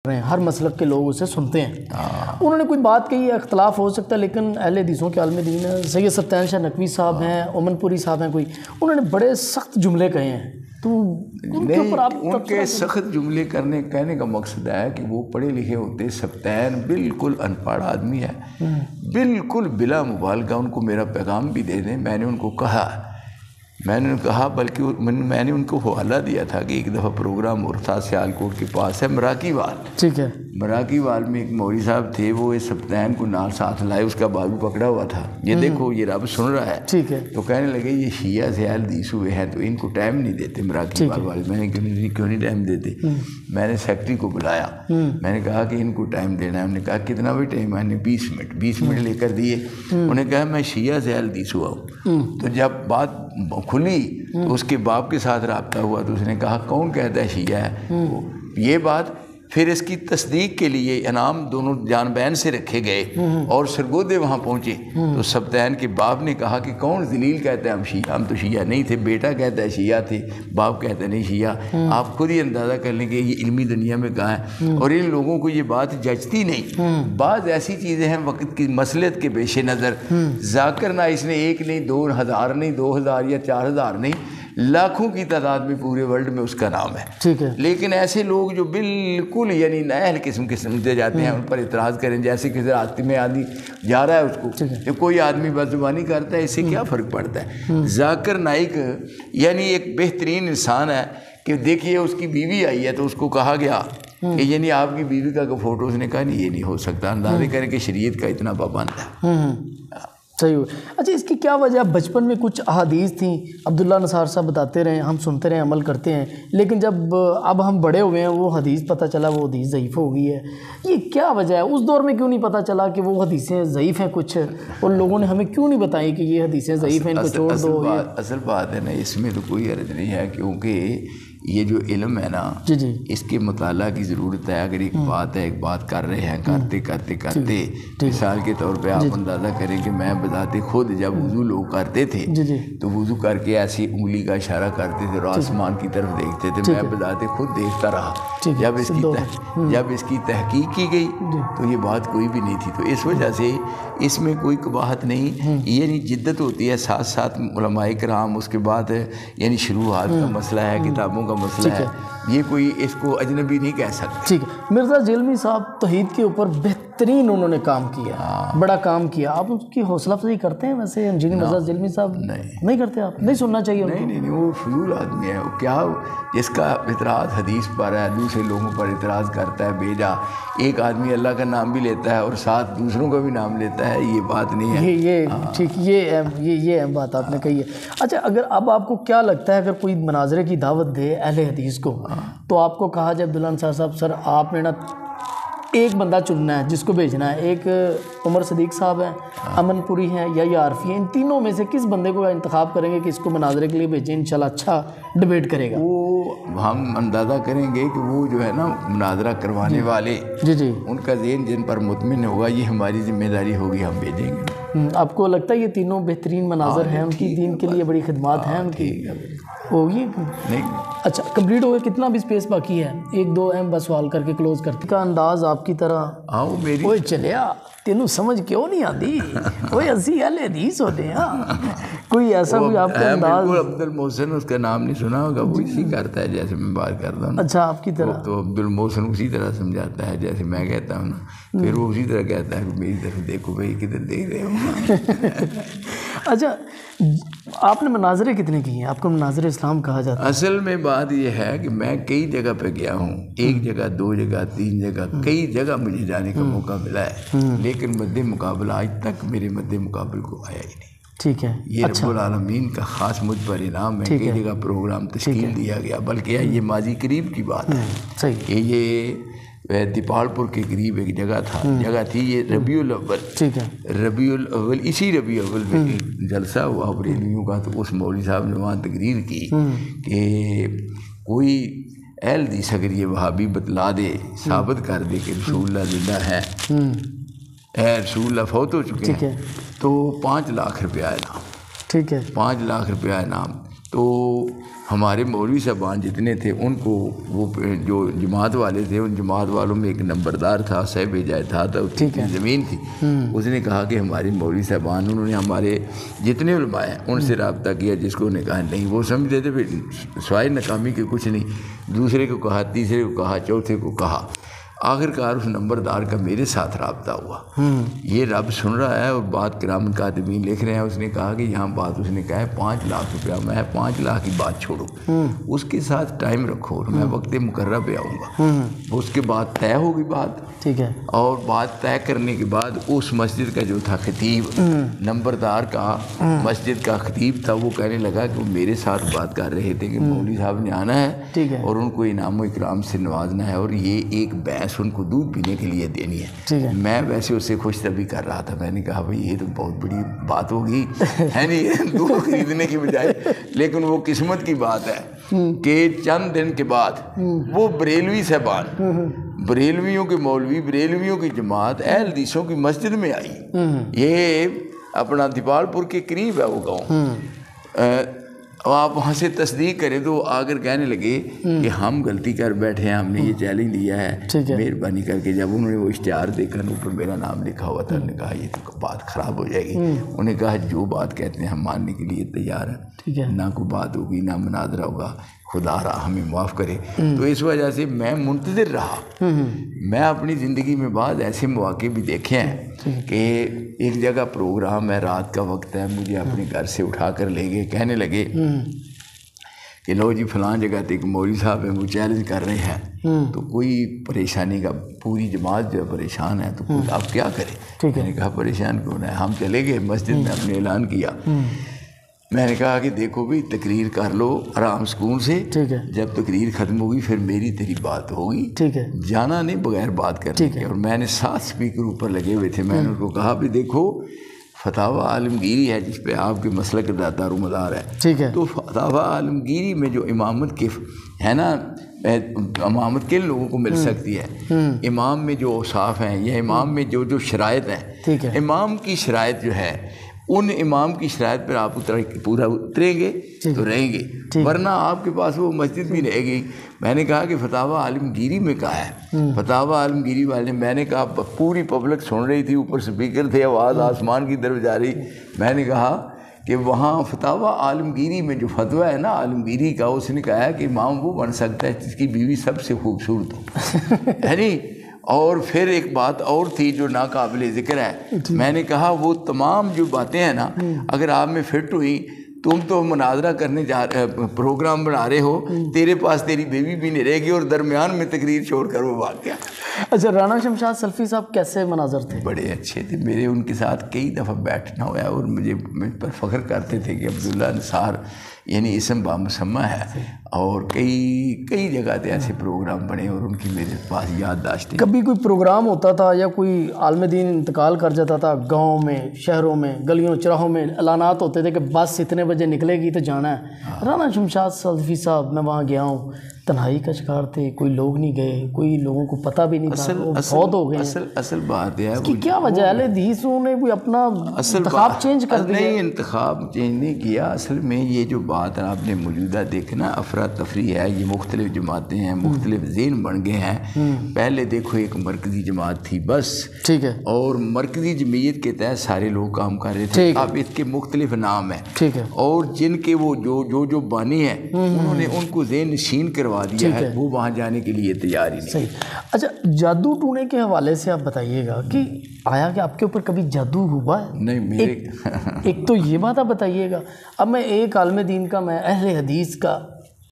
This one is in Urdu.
رہے ہیں، ہر مسلک کے لوگ اسے سنتے ہیں. انہوں نے کوئی بات کہی ہے، اختلاف ہو سکتا ہے، لیکن اہل حدیثوں کے عالم دین ہیں، سید سبطین شاہ نقوی صاحب ہیں، اومن پوری صاحب ہیں، کوئی انہوں نے بڑے سخت جملے کہے ہیں. تو ان کے اوپر آپ ان کے سخت جملے کہنے کا مقصد ہے کہ وہ پڑھے لکھے ہوتے، سبطین بالکل ان پڑھ آدمی ہے، بالکل بلا مبالغہ ان کو میرا پیغام بھی دے دیں. میں نے ان کو کہا بلکہ میں نے ان کو حوالہ دیا تھا کہ ایک دفعہ پروگرام اور تھا سیالکوٹ کے پاس ہے مراکی وال. ٹھیک ہے. مراکی وال میں ایک مولوی صاحب تھے، وہ اس سبطین کو نال ساتھ لائے، اس کا بازو پکڑا ہوا تھا، یہ دیکھو یہ رب سن رہا ہے. ٹھیک ہے. تو کہنے لگے یہ شیعہ سے اہل حدیث ہوئے ہیں تو ان کو ٹائم نہیں دیتے مراکی وال والے. میں نے کیوں نہیں ٹائم دیتے؟ میں نے سیکٹری کو بلایا، میں نے کہا کہ ان کو ٹائم دینا ہے. انہوں نے کہا کتنا بھی ٹائم؟ میں نے 20 منٹ لے کر دیے. انہوں نے کہا میں شیعہ سے اہل حدیث ہوا ہوں. تو جب بات کھلی تو اس کے باپ کے ساتھ رابطہ ہوا تو اس نے کہا کون کہتا ہے شیعہ ہے یہ بات. پھر اس کی تصدیق کے لیے انعام دونوں جان بین سے رکھے گئے اور سرگودے وہاں پہنچے. تو سبطین کے باپ نے کہا کہ کون ذلیل کہتا ہے ہم شیعہ؟ ہم تو شیعہ نہیں تھے. بیٹا کہتا ہے شیعہ تھے، باپ کہتا ہے نہیں شیعہ. آپ خود ہی اندازہ کر لیں کہ یہ علمی دنیا میں کہاں ہے. اور ان لوگوں کو یہ بات جچتی نہیں. بعض ایسی چیزیں ہیں وقت کی مصلحت کے پیش نظر. ذاکر نائس نے 1 نہیں 2,000 نہیں 2,000 یا 4,000 نہیں، لاکھوں کی تعداد میں پورے ورلڈ میں اس کا نام ہے. ٹھیک ہے. لیکن ایسے لوگ جو بالکل یعنی نااہل قسم کے سمجھے جاتے ہیں ان پر اعتراض کریں. جیسے کسی راستے میں آدمی جا رہا ہے اس کو کوئی آدمی بدزبانی کرتا ہے، اس سے کیا فرق پڑتا ہے؟ ذاکر نائک یعنی ایک بہترین انسان ہے کہ دیکھیے اس کی بیوی آئی ہے تو اس کو کہا گیا کہ یعنی آپ کی بیوی کا فوٹو، اس نے کہا نہیں یہ نہیں ہو سکتا. اندازے کریں کہ شریعت کا اتنا پابند ہے. صحیح ہو. اچھا اس کی کیا وجہ؟ بچپن میں کچھ احادیث تھیں، عبداللہ نثار صاحب بتاتے رہے، ہم سنتے رہے، عمل کرتے ہیں، لیکن جب اب ہم بڑے ہوئے ہیں وہ حدیث پتہ چلا وہ حدیث ضعیف ہو گئی ہے. یہ کیا وجہ ہے؟ اس دور میں کیوں نہیں پتہ چلا کہ وہ حدیثیں ضعیف ہیں کچھ، اور لوگوں نے ہمیں کیوں نہیں بتائی کہ یہ حدیثیں ضعیف ہیں، ان کو چھوڑ دو؟ اصل بات ہے نا، اس میں تو کوئی حرج نہیں ہے، کیونکہ یہ جو علم ہے نا اس کے مطالعہ کی ضرورت ہے. اگر ایک بات ہے، ایک بات کر رہے ہیں، کرتے مثال کے طور پہ آپ اندازہ کریں کہ میں بذات خود جب وضو لوگ کرتے تھے تو وضو کر کے ایسی انگلی کا اشارہ کرتے تھے اور آسمان کی طرف دیکھتے تھے. میں بذات خود دیکھتا رہا. جب اس کی تحقیق کی گئی تو یہ بات کوئی بھی نہیں تھی. تو اس وجہ سے اس میں کوئی قباحت نہیں. یعنی جدت ہوتی ہے ساتھ ساتھ علماء کرام. اس کے بعد یعنی شروحات کا مسئلہ ہے، کتابوں کا مسئلہ ہے. یہ کوئی اس کو اجنبی نہیں کہہ سکتے. ٹھیک ہے. مرزا جیلمی صاحب توحید کے اوپر بہترین انہوں نے کام کیا، بڑا کام کیا. آپ اس کی حوصلہ افزائی کرتے ہیں ویسے انجینئر مرزا جیلمی صاحب؟ نہیں کرتے آپ؟ نہیں سننا چاہیے؟ نہیں وہ فضول آدمی ہے. وہ کیا جس کا اعتراض حدیث پر ہے دوسرے لوگوں پر اعتراض کرتا ہے بیجا. ایک آدمی اللہ کا نام بھی لیتا ہے اور ساتھ دوسروں کا بھی نام لیتا ہے، یہ بات نہیں ہے. یہ ٹھیک، یہ اہم بات آپ نے کہی ہے. اچھا اگر اب آپ کو کیا لگتا ہے اگر کوئی مناظرے کی دعوت دے اہل حدیث کو تو آپ کو کہا جائے عبداللہ نثار صاحب سر آپ نے نا ایک بندہ چننا ہے جس کو بھیجنا ہے، ایک عمر صدیق صاحب ہیں، امن پوری ہیں یا عارفی ہیں، ان تینوں میں سے کس بندے کو انتخاب کریں گے کہ اس کو مناظرے کے لیے بھیجیں، انشاءاللہ اچھا ڈیبیٹ کرے گا؟ وہ ہم اندازہ کریں گے کہ وہ جو ہے نا مناظرہ کروانے والے ان کا ذہن جن پر مطمئن ہوگا یہ ہماری ذمہ داری ہوگی، ہم بھیجیں گے. آپ کو لگتا ہے یہ تینوں بہترین مناظر ہیں، ان کی دین کے لیے بڑی خدمات ہیں ان کی ہوگی؟ نہیں. اچھا کمپلیٹ ہو گیا؟ کتنا بھی اسپیس باقی ہے؟ 1-2 اہم بس سوال کر کے کلوز کرتے کا انداز آپ کی طرح کوئی چلیا تینوں سمجھ کیوں نہیں آتی؟ کوئی اسی اہل حدیث ہوتے ہیں. کوئی ایسا کوئی آپ کا انداز؟ عبد المحسن، اس کا نام نہیں سنا ہوگا، وہ اسی کرتا ہے جیسے میں بات کرتا ہوں. اچھا آپ کی طرح تو عبد المحسن اسی طرح سمجھاتا ہے جیسے میں کہتا ہوں نا، پھر وہ اسی طرح کہتا ہے کہ میری طرف دیکھو بھائی کدھر دیکھ رہے ہو. اچھا آپ نے مناظرے کتنے کیے ہیں؟ آپ کو مناظر اسلام کہا جاتا ہے؟ اصل میں بات یہ ہے کہ میں کئی جگہ پہ گیا ہوں، 1 جگہ 2 جگہ 3 جگہ کئی جگہ مجھے جانے کا موقع ملا ہے، لیکن مد مقابلہ آج تک میرے مد مقابل کو آیا ہی نہیں. ٹھیک ہے. یہ رب العالمین کا خاص مجھ پر انعام ہے. کئی جگہ پروگرام تشکیل دیا گیا، بلکہ یہ ماضی قریب کی بات ہے کہ یہ دیپال پور کے قریب ایک جگہ تھی یہ ربیع الاول. ٹھیک ہے. ربیع الاول، اسی ربیع الاول میں جلسہ ہوا بریلویوں کا. تو اس مولوی صاحب نے وہاں تقریر کی کہ کوئی اہل حدیث اگر یہ وہابی بتلا دے، ثابت کر دے کہ رسول اللہ زندہ ہے، رسول اللہ فوت ہو چکے ہیں، تو 5 لاکھ روپیہ انعام. ٹھیک ہے. 5 لاکھ روپیہ انعام. تو ہمارے مولوی صاحبان جتنے تھے ان کو وہ جو جماعت والے تھے ان جماعت والوں میں ایک نمبردار تھا، صاحب جائے تھا، زمین تھی، اس نے کہا کہ ہمارے مولوی صاحبان، انہوں نے ہمارے جتنے علماء ہیں ان سے رابطہ کیا، جس کو نے کہا نہیں، وہ سمجھتے تھے پھر سوائے ناکامی کے کچھ نہیں، دوسرے کو کہا، تیسرے کو کہا، چوتھے کو کہا، آخرکار اس نمبردار کا میرے ساتھ رابطہ ہوا۔ یہ رب سن رہا ہے اور بات کرام کاتبین لکھ رہے ہیں، اس نے کہا کہ یہاں بات، اس نے کہا ہے 5 لاکھ روپیہ، میں 5 لاکھ کی بات چھوڑو، اس کے ساتھ ٹائم رکھو اور میں وقت مقررہ پہ آؤں گا۔ اس کے بعد طے ہوگی بات، ٹھیک ہے، اور بات طے کرنے کے بعد اس مسجد کا جو تھا خطیب، نمبردار کا مسجد کا خطیب تھا، وہ کہنے لگا کہ وہ میرے ساتھ بات کر رہے تھے کہ مولوی صاحب نے آنا ہے اور ان کو انعام و اکرام سے نوازنا ہے اور یہ ایک بھینس ان کو دودھ پینے کے لیے دینی ہے۔ میں ویسے اس سے خوش طبی کر رہا تھا، میں نے کہا بھائی یہ تو بہت بڑی بات ہوگی ہے نہیں دودھ خریدنے کی بجائے، لیکن وہ قسمت کی بات ہے کہ چند دن کے بعد وہ بریلوی صاحبان، بریلویوں کے مولوی، بریلویوں کی جماعت اہل حدیثوں کی مسجد میں آئی۔ یہ اپنا دیپال پور کے قریب ہے وہ گاؤں، آپ وہاں سے تصدیق کریں تو آ کر کہنے لگے کہ ہم غلطی کر بیٹھے ہیں، ہم نے یہ چیلنج دیا ہے، مہربانی کر کے۔ جب انہوں نے وہ اشتہار دیکھا نا اوپر میرا نام لکھا ہوا تھا، انہوں نے کہا یہ تو بات خراب ہو جائے گی۔ انہوں نے کہا جو بات کہتے ہیں ہم ماننے کے لیے تیار ہیں، نہ کوئی بات ہوگی نہ مناظرہ ہوگا، خدا رہا ہمیں معاف کرے۔ تو اس وجہ سے میں منتظر رہا۔ میں اپنی زندگی میں بعض ایسے مواقع بھی دیکھے ہیں کہ ایک جگہ پروگرام ہے، رات کا وقت ہے، مجھے اپنے گھر سے اٹھا کر لے گئے، کہنے لگے کہ لو جی فلاں جگہ تھے ایک مولوی صاحب ہیں، وہ چیلنج کر رہے ہیں، تو کوئی پریشانی کا، پوری جماعت جو پریشان ہے تو آپ کیا کریں؟ میں نے کہا پریشان کیوں ہے، ہم چلے گئے مسجد میں، اپنے اعلان کیا۔ میں نے کہا کہ دیکھو بھی تقریر کر لو آرام سکون سے، جب تقریر ختم ہوگی پھر میری تیری بات ہوگی، جانا نہیں بغیر بات کرنے کے۔ اور میں نے 7 سپیکر اوپر لگے ہوئے تھے، میں نے ان کو کہا بھی دیکھو فتاوی عالمگیری ہے جس پہ آپ کے مسلک دار و مدار ہے، تو فتاوی عالمگیری میں جو امامت کے ہے نا، امامت کن لوگوں کو مل سکتی ہے؟ امام میں جو اوصاف ہیں یا امام میں جو شرائط ہیں، امام کی شرائط جو ہے، ان امام کی شرائط پر آپ پورا اتریں گے تو رہیں گے، ورنہ آپ کے پاس وہ مسجد بھی رہے گی۔ میں نے کہا کہ فتاوی عالمگیری میں کہا ہے، فتاوی عالمگیری والے، میں نے کہا پوری پبلک سن رہی تھی، اوپر سپیکر تھے، آواز آسمان کی طرف جا رہی، میں نے کہا کہ وہاں فتاوی عالمگیری میں جو فتویٰ ہے نا عالمگیری کا، اس نے کہا ہے کہ امام وہ بن سکتا ہے جس کی بیوی سب سے خوبصورت ہو، ہے نہیں؟ اور پھر ایک بات اور تھی جو ناقابل ذکر ہے، میں نے کہا وہ تمام جو باتیں ہیں نا، اگر آپ میں فٹ ہوئی، تم تو مناظرہ کرنے پروگرام بنا رہے ہو، تیرے پاس تیری بیوی بھی نہیں رہے گی اور درمیان میں تقریر چھوڑ کر وہ بھاگ گیا۔ اچھا، رانا شمشاد سلفی صاحب کیسے مناظر تھے؟ بڑے اچھے تھے، میرے ان کے ساتھ کئی دفعہ بیٹھنا ہوا ہے اور مجھ پر فخر کرتے تھے کہ عبداللہ نثار یعنی اسم بامسمہ ہے، اور کئی جگہ تھے ایسے پروگرام بنے اور ان کی میرے پاس یادداشتیں۔ کبھی کوئی پروگرام ہوتا تھا یا کوئی عالم دین انتقال کر جاتا تھا، گاؤں میں، شہروں میں، گلیوں چراہوں میں اعلانات ہوتے تھے کہ بس اتنے بجے نکلے گی تو جانا ہے، رانا شمشاد سلفی صاحب میں وہاں گیا ہوں، تنہائی کا شکار تھے، کوئی لوگ نہیں گئے، کوئی لوگوں کو پتہ بھی نہیں تھا، وہ بہت ہو گئے ہیں۔ اصل بات ہے کہ کیا وجہ ہے؟ اہل حدیثوں نے کوئی اپنا انتخاب چینج کر دیا؟ نہیں، انتخاب چینج نہیں کیا، اصل میں یہ جو بات آپ نے موجودہ دیکھنا افراتفری ہے، یہ مختلف جماعتیں ہیں، مختلف ذہن بن گئے ہیں۔ پہلے دیکھو ایک مرکزی جماعت تھی بس، ٹھیک ہے، اور مرکزی جمعیت کے تحت سارے لوگ کام کر رہے تھے، اب اس کے مختلف نام ہیں، ٹھیک ہے، اور جن کے وہ جو بانی ہیں انہوں نے ان کو ذہن نشین کروا دیا ہے، وہ وہاں جانے کے لیے تیار ہی نہیں۔ صحیح۔ اچھا، جادو ٹونے کے حوالے سے آپ بتائیے گا کہ آیا کہ آپ کے اوپر کبھی جادو ہوا ہے؟ نہیں، میرے ایک تو یہ بات آپ بتائیے گا۔ اب میں ایک عالم دین کا، میں اہل حدیث کا